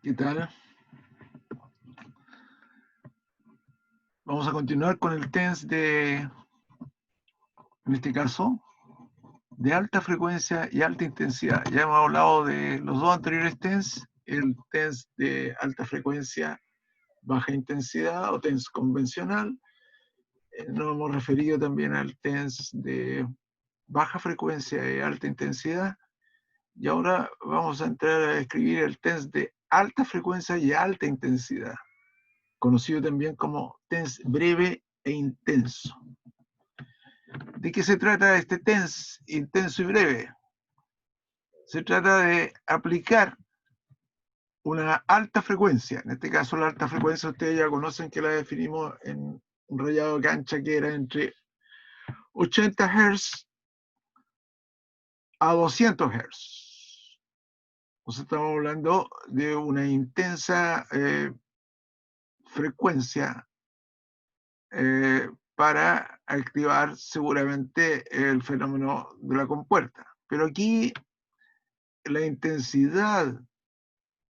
¿Qué tal? Vamos a continuar con el TENS en este caso, de alta frecuencia y alta intensidad. Ya hemos hablado de los dos anteriores TENS, el TENS de alta frecuencia, baja intensidad o TENS convencional. Nos hemos referido también al TENS de baja frecuencia y alta intensidad. Y ahora vamos a entrar a escribir el TENS de alta frecuencia y alta intensidad, conocido también como TENS breve e intenso. ¿De qué se trata este TENS intenso y breve? Se trata de aplicar una alta frecuencia. En este caso, la alta frecuencia ustedes ya conocen que la definimos en un rayado de cancha que era entre 80 Hz a 200 Hz. Entonces estamos hablando de una intensa frecuencia para activar seguramente el fenómeno de la compuerta. Pero aquí la intensidad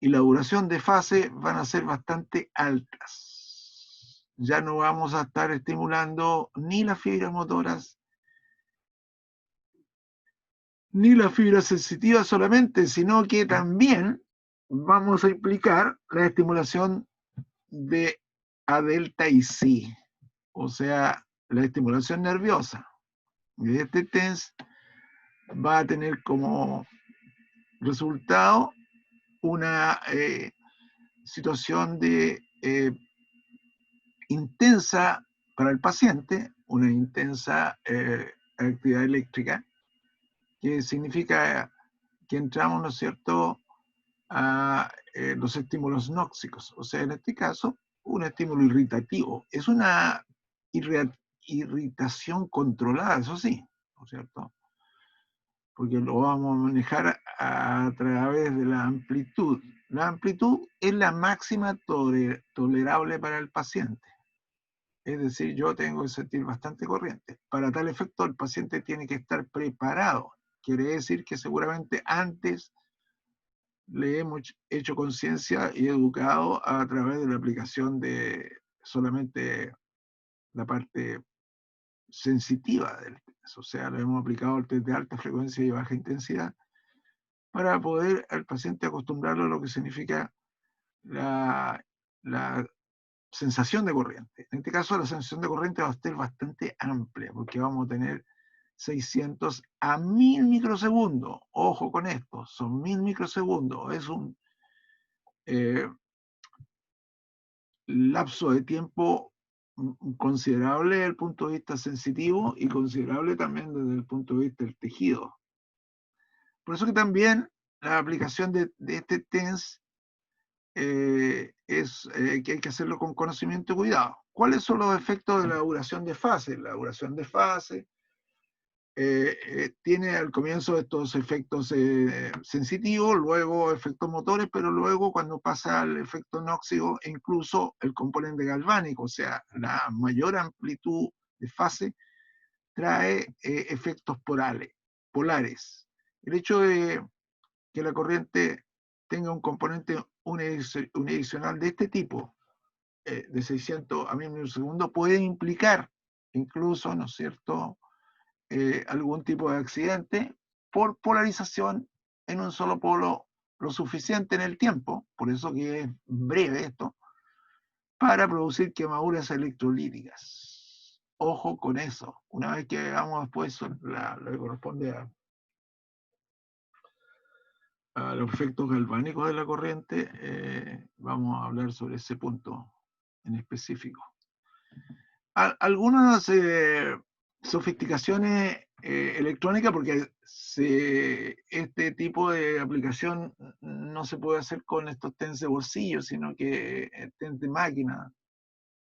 y la duración de fase van a ser bastante altas. Ya no vamos a estar estimulando ni las fibras motoras ni las fibras sensitivas solamente, sino que también vamos a implicar la estimulación de A delta y C, o sea, la estimulación nerviosa. Y este TENS va a tener como resultado una situación de intensa para el paciente, una intensa actividad eléctrica, que significa que entramos, ¿no es cierto?, a los estímulos nóxicos, o sea, en este caso, un estímulo irritativo. Es una irritación controlada, eso sí, ¿no es cierto?, porque lo vamos a manejar a través de la amplitud. La amplitud es la máxima tolerable para el paciente. Es decir, yo tengo que sentir bastante corriente. Para tal efecto, el paciente tiene que estar preparado. Quiere decir que seguramente antes le hemos hecho conciencia y educado a través de la aplicación de solamente la parte sensitiva del test. O sea, le hemos aplicado el test de alta frecuencia y baja intensidad para poder al paciente acostumbrarlo a lo que significa la sensación de corriente. En este caso, la sensación de corriente va a ser bastante amplia, porque vamos a tener 600 a 1000 microsegundos. Ojo con esto, son 1000 microsegundos. Es un lapso de tiempo considerable desde el punto de vista sensitivo y considerable también desde el punto de vista del tejido. Por eso que también la aplicación de este TENS es que hay que hacerlo con conocimiento y cuidado. ¿Cuáles son los efectos de la duración de fase? La duración de fase tiene al comienzo estos efectos sensitivos, luego efectos motores, pero luego cuando pasa al efecto nóxico, incluso el componente galvánico, o sea, la mayor amplitud de fase trae efectos polares. El hecho de que la corriente tenga un componente unidireccional de este tipo, de 600 a 1000 milisegundos, puede implicar incluso, ¿no es cierto?, algún tipo de accidente por polarización en un solo polo lo suficiente en el tiempo, por eso que es breve esto, para producir quemaduras electrolíticas. Ojo con eso. Una vez que hagamos después lo que corresponde a los efectos galvánicos de la corriente, vamos a hablar sobre ese punto en específico. Algunas sofisticaciones electrónicas, porque este tipo de aplicación no se puede hacer con estos TENS de bolsillo, sino que TENS de máquina,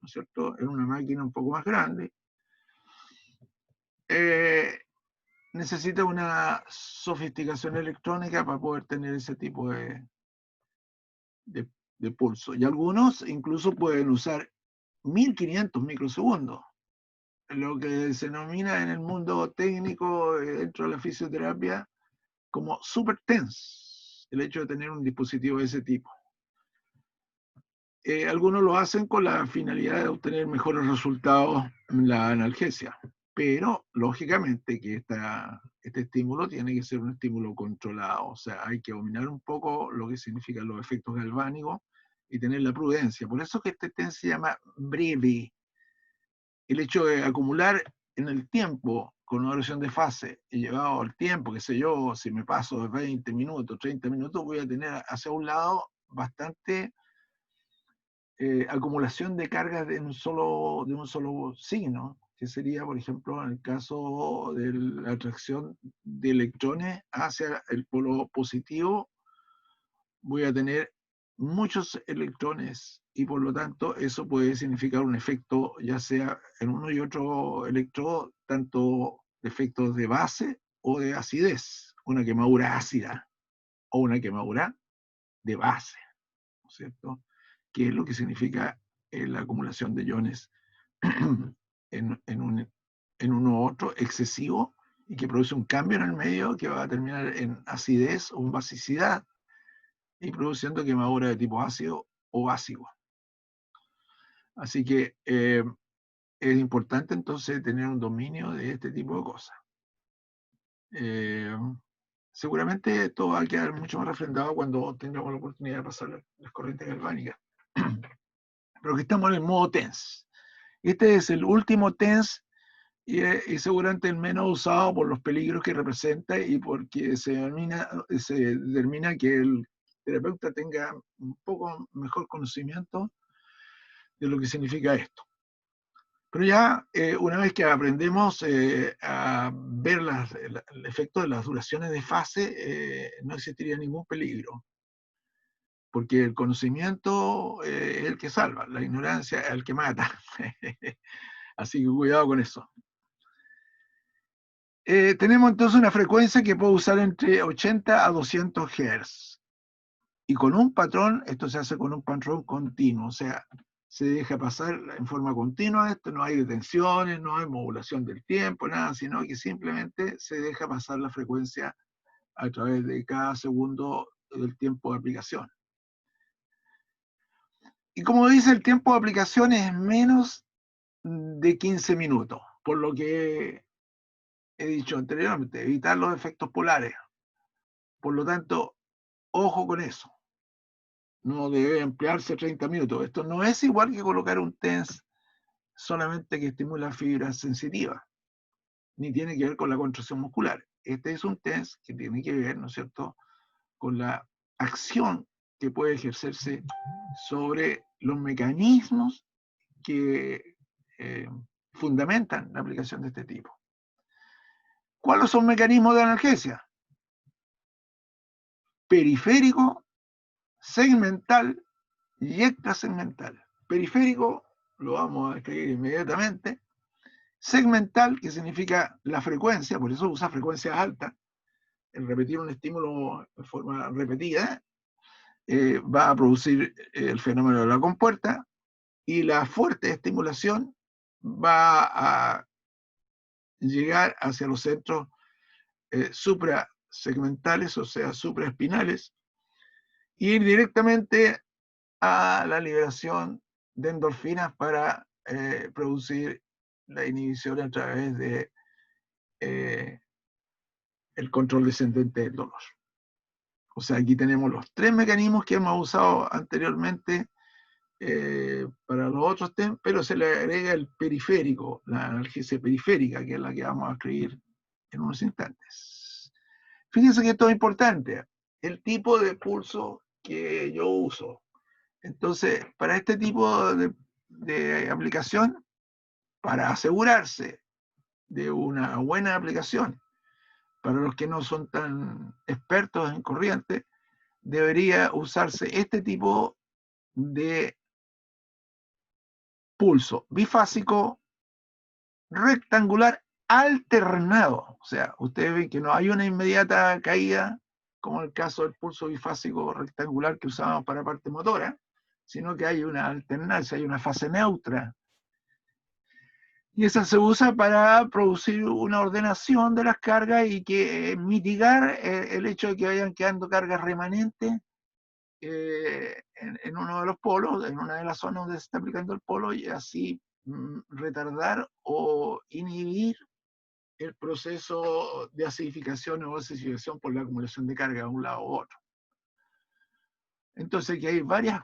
¿no es cierto?, en una máquina un poco más grande. Necesita una sofisticación electrónica para poder tener ese tipo de pulso. Y algunos incluso pueden usar 1500 microsegundos, lo que se denomina en el mundo técnico dentro de la fisioterapia como super TENS, el hecho de tener un dispositivo de ese tipo. algunos lo hacen con la finalidad de obtener mejores resultados en la analgesia, pero lógicamente que este estímulo tiene que ser un estímulo controlado, o sea, hay que dominar un poco lo que significan los efectos galvánicos y tener la prudencia. Por eso que este TENS se llama breve. El hecho de acumular en el tiempo con una duración de fase y llevado al tiempo, qué sé yo, si me paso de 20 minutos, 30 minutos, voy a tener hacia un lado bastante acumulación de cargas de un solo signo, que sería, por ejemplo, en el caso de la atracción de electrones hacia el polo positivo, voy a tener muchos electrones y por lo tanto eso puede significar un efecto ya sea en uno y otro electrodo, tanto efectos de base o de acidez, una quemadura ácida o una quemadura de base, ¿no es cierto? Que es lo que significa la acumulación de iones en uno u otro excesivo y que produce un cambio en el medio que va a terminar en acidez o en basicidad y produciendo quemadura de tipo ácido o básico. Así que es importante entonces tener un dominio de este tipo de cosas. Seguramente esto va a quedar mucho más refrendado cuando tengamos la oportunidad de pasar las corrientes galvánicas. Pero aquí estamos en el modo TENS. Este es el último TENS y seguramente el menos usado por los peligros que representa y porque se determina que el terapeuta tenga un poco mejor conocimiento de lo que significa esto. Pero ya una vez que aprendemos a ver el efecto de las duraciones de fase, no existiría ningún peligro, porque el conocimiento es el que salva, la ignorancia es el que mata. Así que cuidado con eso. Tenemos entonces una frecuencia que puede usar entre 80 a 200 Hz. Y con un patrón, esto se hace con un patrón continuo, o sea, se deja pasar en forma continua esto, no hay detenciones, no hay modulación del tiempo, nada, sino que simplemente se deja pasar la frecuencia a través de cada segundo del tiempo de aplicación. Y como dice, el tiempo de aplicación es menos de 15 minutos, por lo que he dicho anteriormente, evitar los efectos polares. Por lo tanto, ojo con eso. No debe emplearse 30 minutos. Esto no es igual que colocar un TENS solamente que estimula fibras sensitivas, ni tiene que ver con la contracción muscular. Este es un TENS que tiene que ver, ¿no es cierto?, con la acción que puede ejercerse sobre los mecanismos que fundamentan la aplicación de este tipo. ¿Cuáles son mecanismos de analgesia? Periférico, segmental y extrasegmental. Periférico lo vamos a escribir inmediatamente. Segmental, que significa la frecuencia, por eso usa frecuencias altas. El repetir un estímulo de forma repetida va a producir el fenómeno de la compuerta y la fuerte estimulación va a llegar hacia los centros suprasegmentales, o sea, supraespinales, y ir directamente a la liberación de endorfinas para producir la inhibición a través de el control descendente del dolor. O sea, aquí tenemos los tres mecanismos que hemos usado anteriormente para los otros temas, pero se le agrega el periférico, la analgesia periférica, que es la que vamos a escribir en unos instantes. Fíjense que esto es importante, el tipo de pulso que yo uso. Entonces, para este tipo de aplicación, para asegurarse de una buena aplicación, para los que no son tan expertos en corriente, debería usarse este tipo de pulso bifásico rectangular alternado. O sea, ustedes ven que no hay una inmediata caída, como en el caso del pulso bifásico rectangular que usábamos para parte motora, sino que hay una alternancia, hay una fase neutra. Y esa se usa para producir una ordenación de las cargas y que mitigar el hecho de que vayan quedando cargas remanentes en uno de los polos, en una de las zonas donde se está aplicando el polo, y así retardar o inhibir el proceso de acidificación o acidificación por la acumulación de carga de un lado u otro. Entonces, que hay varias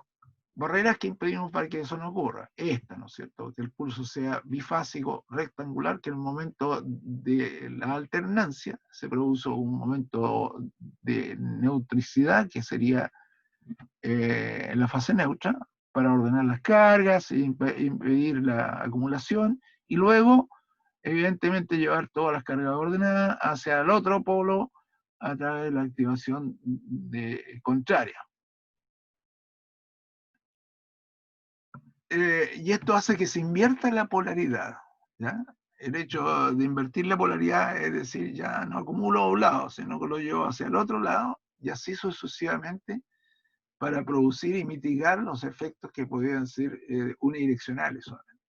barreras que impedimos para que eso no ocurra. Esta, ¿no es cierto? Que el pulso sea bifásico, rectangular, que en el momento de la alternancia se produce un momento de neutricidad, que sería en la fase neutra, para ordenar las cargas e impedir la acumulación, y luego, evidentemente, llevar todas las cargas ordenadas hacia el otro polo a través de la activación contraria. Y esto hace que se invierta la polaridad, ¿ya? El hecho de invertir la polaridad es decir, ya no acumulo a un lado, sino que lo llevo hacia el otro lado, y así sucesivamente, para producir y mitigar los efectos que podrían ser unidireccionales solamente.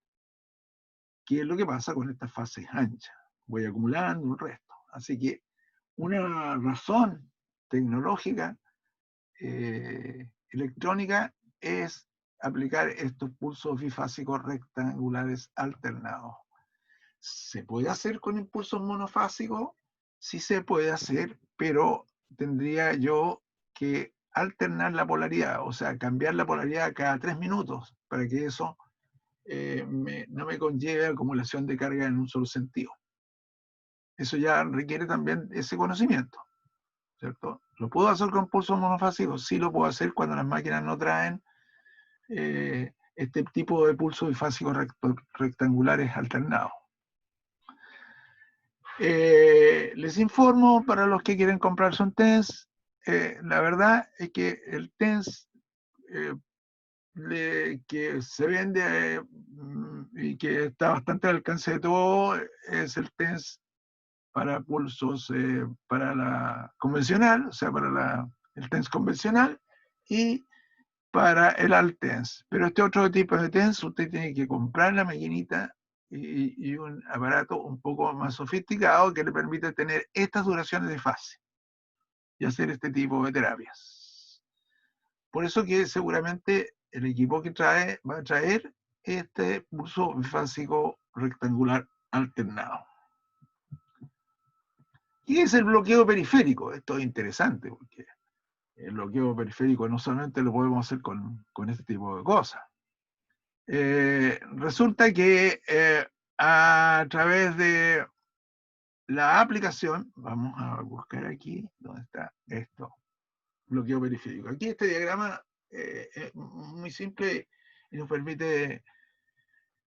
¿Qué es lo que pasa con estas fases anchas? Voy acumulando un resto. Así que una razón tecnológica electrónica es aplicar estos pulsos bifásicos rectangulares alternados. ¿Se puede hacer con impulsos monofásicos? Sí se puede hacer, pero tendría yo que alternar la polaridad, o sea, cambiar la polaridad cada 3 minutos para que eso no me conlleve acumulación de carga en un solo sentido. Eso ya requiere también ese conocimiento, ¿cierto? ¿Lo puedo hacer con pulsos monofásicos? Sí lo puedo hacer cuando las máquinas no traen este tipo de pulsos bifásicos rectangulares alternados. Les informo para los que quieren comprarse un TENS, la verdad es que el TENS que se vende y que está bastante al alcance de todo es el TENS para pulsos para la convencional, o sea, para el TENS convencional y para el ALTENS. Pero este otro tipo de TENS usted tiene que comprar la maquinita y un aparato un poco más sofisticado que le permite tener estas duraciones de fase y hacer este tipo de terapias. Por eso que seguramente el equipo que trae va a traer este pulso bifásico rectangular alternado. ¿Qué es el bloqueo periférico? Esto es interesante porque el bloqueo periférico no solamente lo podemos hacer con este tipo de cosas. Resulta que a través de la aplicación, vamos a buscar aquí, ¿dónde está esto? Bloqueo periférico. Aquí este diagrama es muy simple y nos permite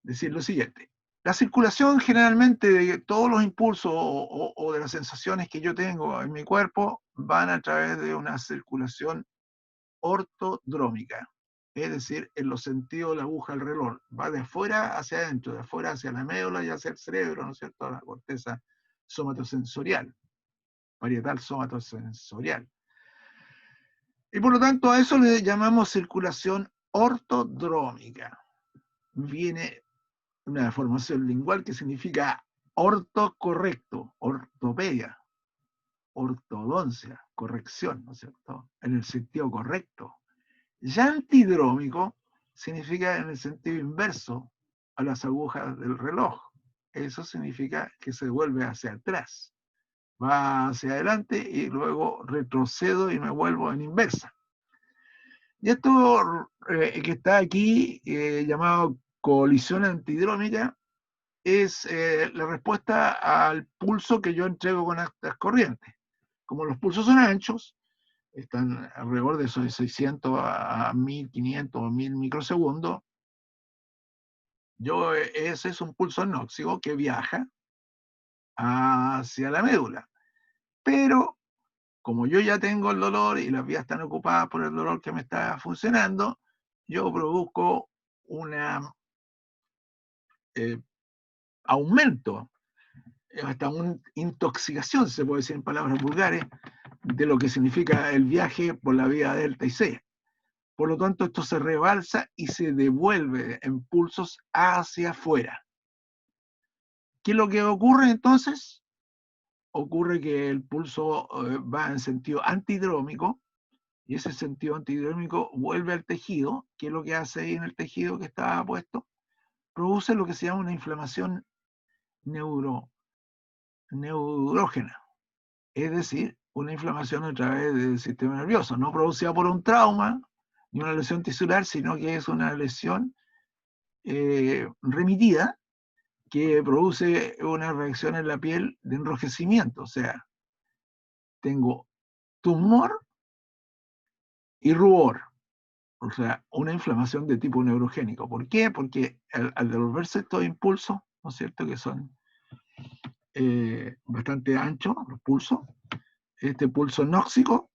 decir lo siguiente. La circulación generalmente de todos los impulsos o de las sensaciones que yo tengo en mi cuerpo van a través de una circulación ortodrómica, es decir, en los sentidos de la aguja del reloj. Va de afuera hacia adentro, de afuera hacia la médula y hacia el cerebro, ¿no es cierto? La corteza somatosensorial, parietal somatosensorial. Y por lo tanto a eso le llamamos circulación ortodrómica. Viene una deformación lingual que significa orto correcto, ortopedia, ortodoncia, corrección, ¿no es cierto? En el sentido correcto. Ya antidrómico significa en el sentido inverso a las agujas del reloj. Eso significa que se vuelve hacia atrás. Va hacia adelante y luego retrocedo y me vuelvo en inversa. Y esto que está aquí, llamado colisión antidrómica, es la respuesta al pulso que yo entrego con estas corrientes. Como los pulsos son anchos, están alrededor de esos 600 a 1500 o 1000 microsegundos, ese es un pulso anóxico que viaja hacia la médula. Pero como yo ya tengo el dolor y las vías están ocupadas por el dolor que me está funcionando, yo produzco un aumento, hasta una intoxicación, se puede decir en palabras vulgares, de lo que significa el viaje por la vía delta y C. Por lo tanto, esto se rebalsa y se devuelve en pulsos hacia afuera. ¿Qué es lo que ocurre entonces? Ocurre que el pulso va en sentido antidrómico y ese sentido antihidrérmico vuelve al tejido. ¿Qué es lo que hace ahí en el tejido que estaba puesto? Produce lo que se llama una inflamación neurógena, es decir, una inflamación a través del sistema nervioso, no producida por un trauma ni una lesión tisular, sino que es una lesión remitida que produce una reacción en la piel de enrojecimiento. O sea, tengo tumor y rubor. O sea, una inflamación de tipo neurogénico. ¿Por qué? Porque al devolverse estos impulsos, ¿no es cierto?, que son bastante anchos, los pulsos, este pulso nóxico,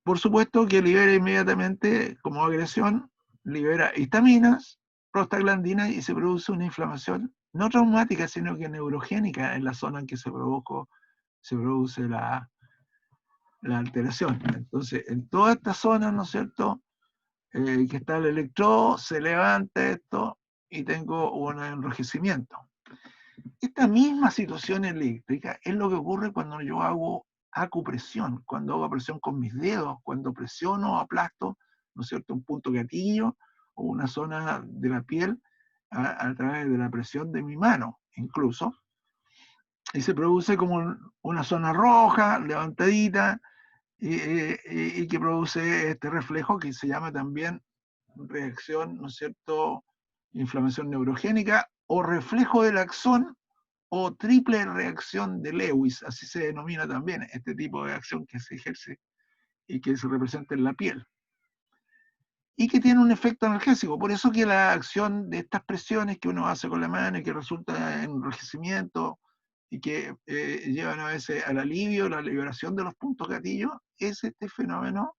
por supuesto que libera inmediatamente, como agresión, libera histaminas, prostaglandinas, y se produce una inflamación no traumática, sino que neurogénica en la zona en que se produce la alteración. Entonces, en toda esta zona, ¿no es cierto?, que está el electrodo, se levanta esto y tengo un enrojecimiento. Esta misma situación eléctrica es lo que ocurre cuando yo hago acupresión, cuando hago presión con mis dedos, cuando presiono o aplasto, ¿no es cierto?, un punto gatillo o una zona de la piel a través de la presión de mi mano, incluso, y se produce como una zona roja, levantadita, y que produce este reflejo que se llama también reacción, ¿no es cierto?, inflamación neurogénica o reflejo del axón o triple reacción de Lewis, así se denomina también este tipo de acción que se ejerce y que se representa en la piel, y que tiene un efecto analgésico. Por eso que la acción de estas presiones que uno hace con la mano y que resulta en enrojecimiento y que llevan a veces al alivio, la liberación de los puntos gatillos, es este fenómeno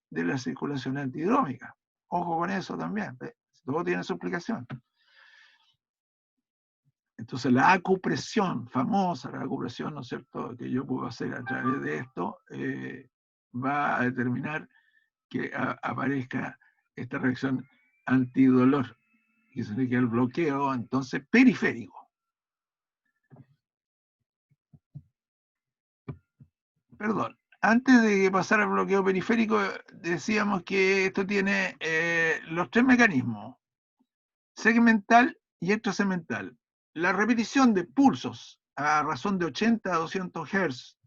de la circulación antihidrómica. Ojo con eso también, todo tiene su explicación. Entonces la acupresión, famosa la acupresión, ¿no es cierto?, que yo puedo hacer a través de esto, va a determinar que aparezca esta reacción antidolor, que significa el bloqueo, entonces, periférico. Perdón, antes de pasar al bloqueo periférico, decíamos que esto tiene los tres mecanismos: segmental y extrasegmental. La repetición de pulsos a razón de 80 a 200 Hz,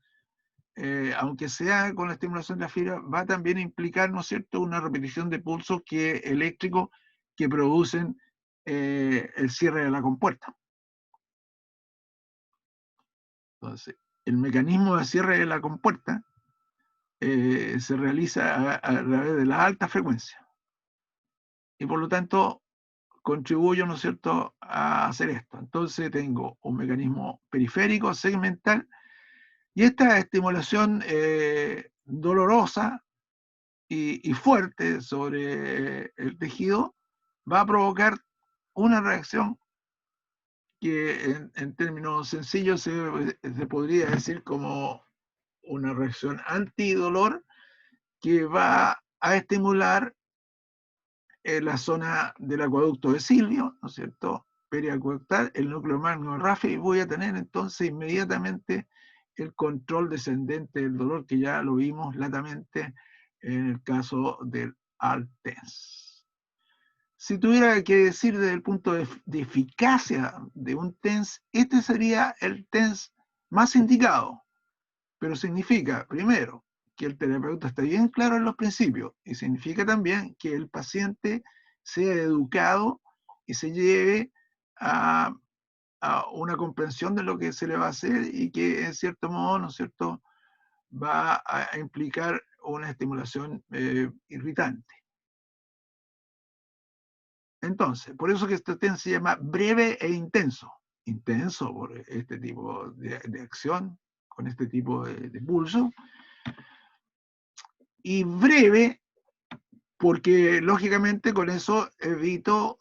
aunque sea con la estimulación de la fibra, va también a implicar, ¿no es cierto?, una repetición de pulsos eléctricos que producen el cierre de la compuerta. Entonces, el mecanismo de cierre de la compuerta se realiza a través de la alta frecuencia y por lo tanto contribuyo, ¿no es cierto?, a hacer esto. Entonces tengo un mecanismo periférico, segmental, y esta estimulación dolorosa y fuerte sobre el tejido va a provocar una reacción que en términos sencillos se podría decir como una reacción antidolor que va a estimular la zona del acueducto de Silvio, ¿no es cierto?, periacueductal, el núcleo magno RAFE, y voy a tener entonces inmediatamente el control descendente del dolor, que ya lo vimos latamente en el caso del ALT-TENS. Si tuviera que decir desde el punto de eficacia de un TENS, este sería el TENS más indicado, pero significa, primero, que el terapeuta esté bien claro en los principios, y significa también que el paciente sea educado y se lleve a una comprensión de lo que se le va a hacer y que en cierto modo, ¿no es cierto?, va a implicar una estimulación irritante. Entonces, por eso que este TENS se llama breve e intenso. Intenso por este tipo de acción, con este tipo de pulso, y breve porque lógicamente con eso evito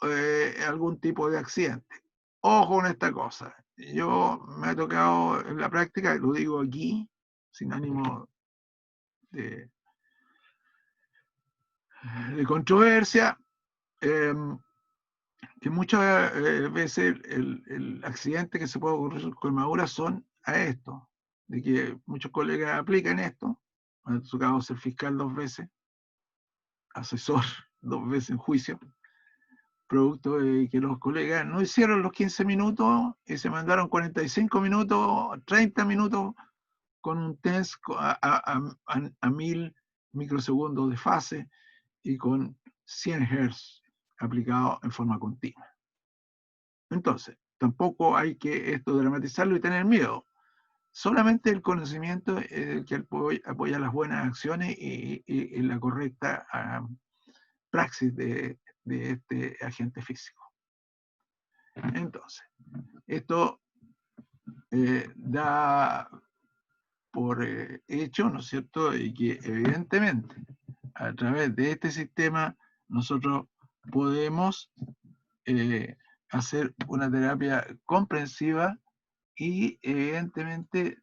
algún tipo de accidente. Ojo con esta cosa. Yo me ha tocado en la práctica, lo digo aquí, sin ánimo de controversia, que muchas veces el accidente que se puede ocurrir con quemaduras son a esto, de que muchos colegas aplican esto, me ha tocado ser fiscal 2 veces, asesor 2 veces en juicio, producto de que los colegas no hicieron los 15 minutos y se mandaron 45 minutos, 30 minutos con un TENS a 1000 microsegundos de fase y con 100 Hz aplicado en forma continua. Entonces, tampoco hay que esto dramatizarlo y tener miedo. Solamente el conocimiento es el que apoya las buenas acciones y la correcta praxis de este agente físico. Entonces, esto da por hecho, ¿no es cierto?, y que evidentemente a través de este sistema nosotros podemos hacer una terapia comprensiva y evidentemente